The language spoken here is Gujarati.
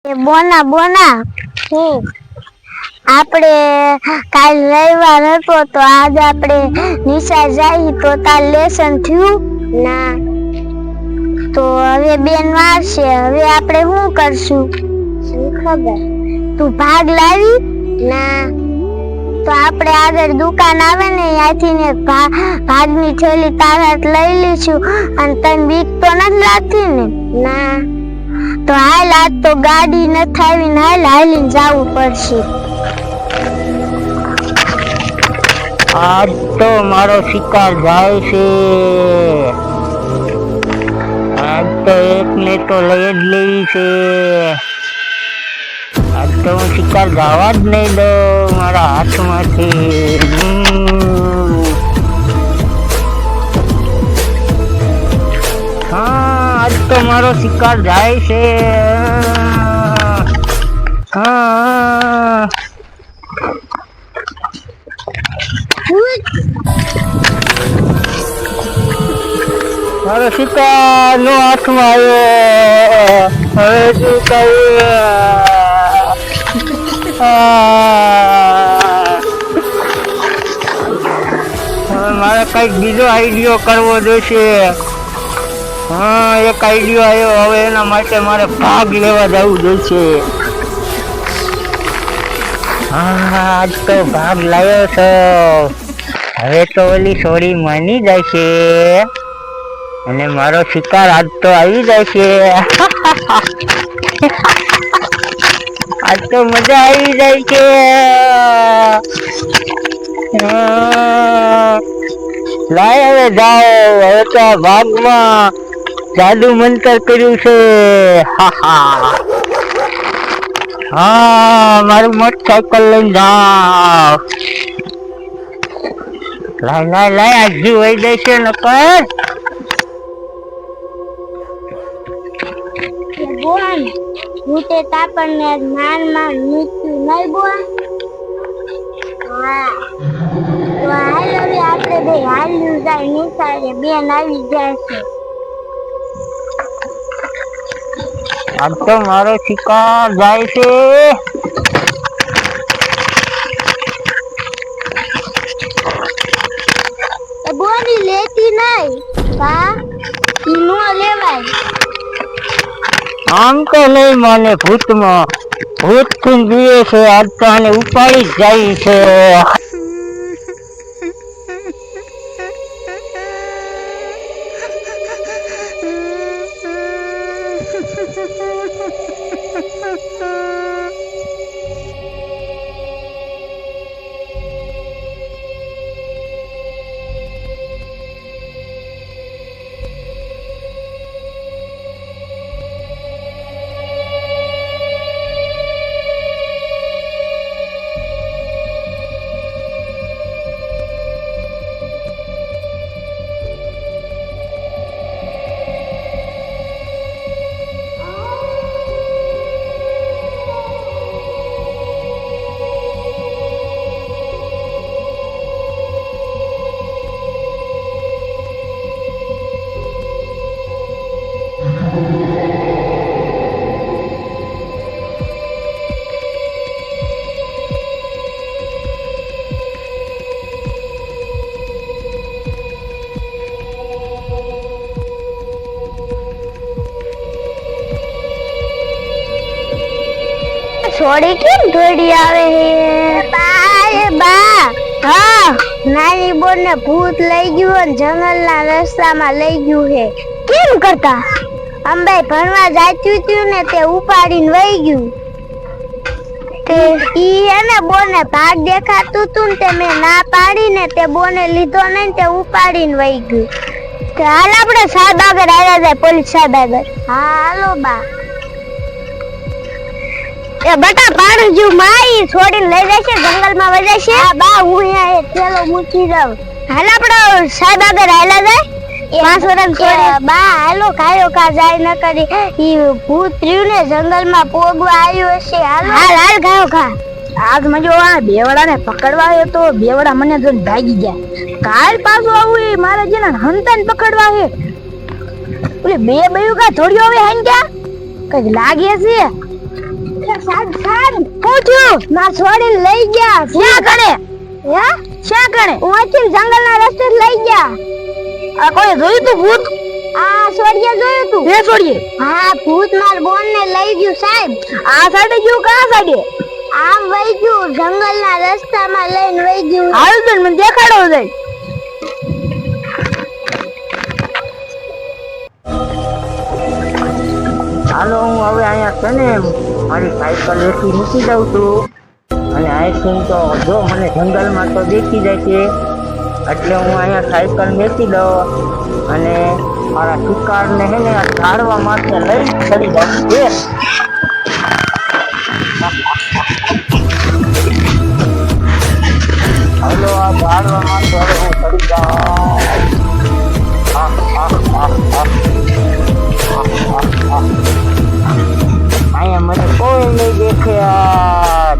બોના બોના આપણે કાલ રવિવાર હતો તો આજ આપણે નિશા જાય તો તાર લેસન થયું ના તો હવે બેન વારશે હવે આપણે શું કરશું શું ખબર તું ભાગ લાવી ના તો આપણે આગળ દુકાન આવે ને ત્યાંથી ને ભાગની થેલી તારા લઈ લઈશું અને તને બીક તો નથી લાગતી ને ના તો હાલ આજ તો ગાડી નથી આવી ને હાલીને જવું પડશે આજ તો મારો શિકાર જાય છે આજ તો એકને તો લઈ જ લેવી છે આજ તો હું શિકાર જવા જ નહીં દઉં મારા હાથમાંથી હા આજ તો મારો શિકાર જાય છે હા મારો શિકાર નો હાથમાં આવ્યો હવે શું કહ્યું મારે કઈક બીજો આઈડિયો કરવો જોઈશે હા એક આઈડિયો આવ્યો હવે એના માટે મારે ભાગ લેવા જવું જોઈશે હા આજ તો ભાગ લાવ્યો છો હવે તો ઓલી સોરી માની જાય છે અને મારો શિકાર આજ તો આવી જાય છે આજ તો મજા આવી જાય છે લાય હવે જાઓ હવે તો આ ભાગમાં જાદુ મંતર કર્યું છે હા મારું મોટરસાયકલ લઈને જાઓ લાય લાય લાય આજુ વહી જાય છે નકર બોન ઉતે તાપણને માર માર મૃત્યુ નહીં બોન હા તો હાલ હવે આપણે બે હાલ્યું જાય નિસારે બેન આવી જાય છે આજ તો મારો શિકાર જાય છે બોની લેતી નહીં કા ઈ નો લેવાય આમ તો નહીં માને ભૂતમાં ભૂત થી જીવે છે આજ તો આને ઉપાડી જ જાય છે છોડી કેમ થોડી આવે હે બા હા નાની બોન ને ભૂત લઈ ગયું અને જંગલના રસ્તામાં લઈ ગયું હે કેમ કરતા અંબાઈ ભણવા જાચ્યું હતું ને તે ઉપાડીને વહી ગયું તે ઈ હે ને બોને ભાગ દેખાતું હતું ને તે મેં ના પાડીને તે બોને લીધો નહીં તે ઉપાડીને વહી ગયું તે હાલ આપણે સાહેબ આગળ આવ્યા જાય પોલીસ સાહેબ આગળ હા હાલો બા એ બટા પાડું જો માઈ છોડીને લઈ જશે જંગલમાં વઈ જશે હા બા હું અહીંયા એક થેલો મૂકી દઉં હાલ આપણે સાહેબ આગળ હાલા જાય 5 વર્ષ છોડી બા હાલો કાયો કા જાય ન કરી ઈ ભૂત રહ્યું ને જંગલમાં પોગવા આવ્યું હશે હાલ હાલ કાયો ખા આજ મજો આ બેવડાને પકડવા આવ્યો તો બેવડા મને જોઈને ભાગી ગયા કાલ પાછો આવું એ મારે જેને હંતાને પકડવા છે ઓલે બે બયું કા થોડીઓ હવે હાઈ ગયા કઈ લાગે છે સાહેબ હું થયું માર છોડીને લઈ ગયા ક્યાં કણે હે ક્યાં કણે ઓથી જંગલના રસ્તે લઈ ગયા આ કોઈ જોયું તું ભૂત આ છોડીએ જોયું તું હે છોડીએ હા ભૂત માર બોન ને લઈ ગયું સાહેબ આ સાઈડે ગયું કા સાઈડે આમ વઈ ગયું જંગલના રસ્તામાં લઈને વઈ ગયું હાલ બેન મને દેખાડો જાય હાલો હું હવે અહીંયા છે ને મારી સાયકલ એથી મૂકી દઉં છું અને અહીંથી તો જો મને જંગલમાં તો દેખી જાય છે એટલે હું અહીંયા સાયકલ મૂકી દઉં અને મારા શિકારને હે ને આ ઝાડવા માટે લઈ ચડી જાઉં છે. હાલો આ ઝાડવા માટે હવે હું ચડી જાઉં. અહીંયા મને કોઈ નહીં દેખે યાર.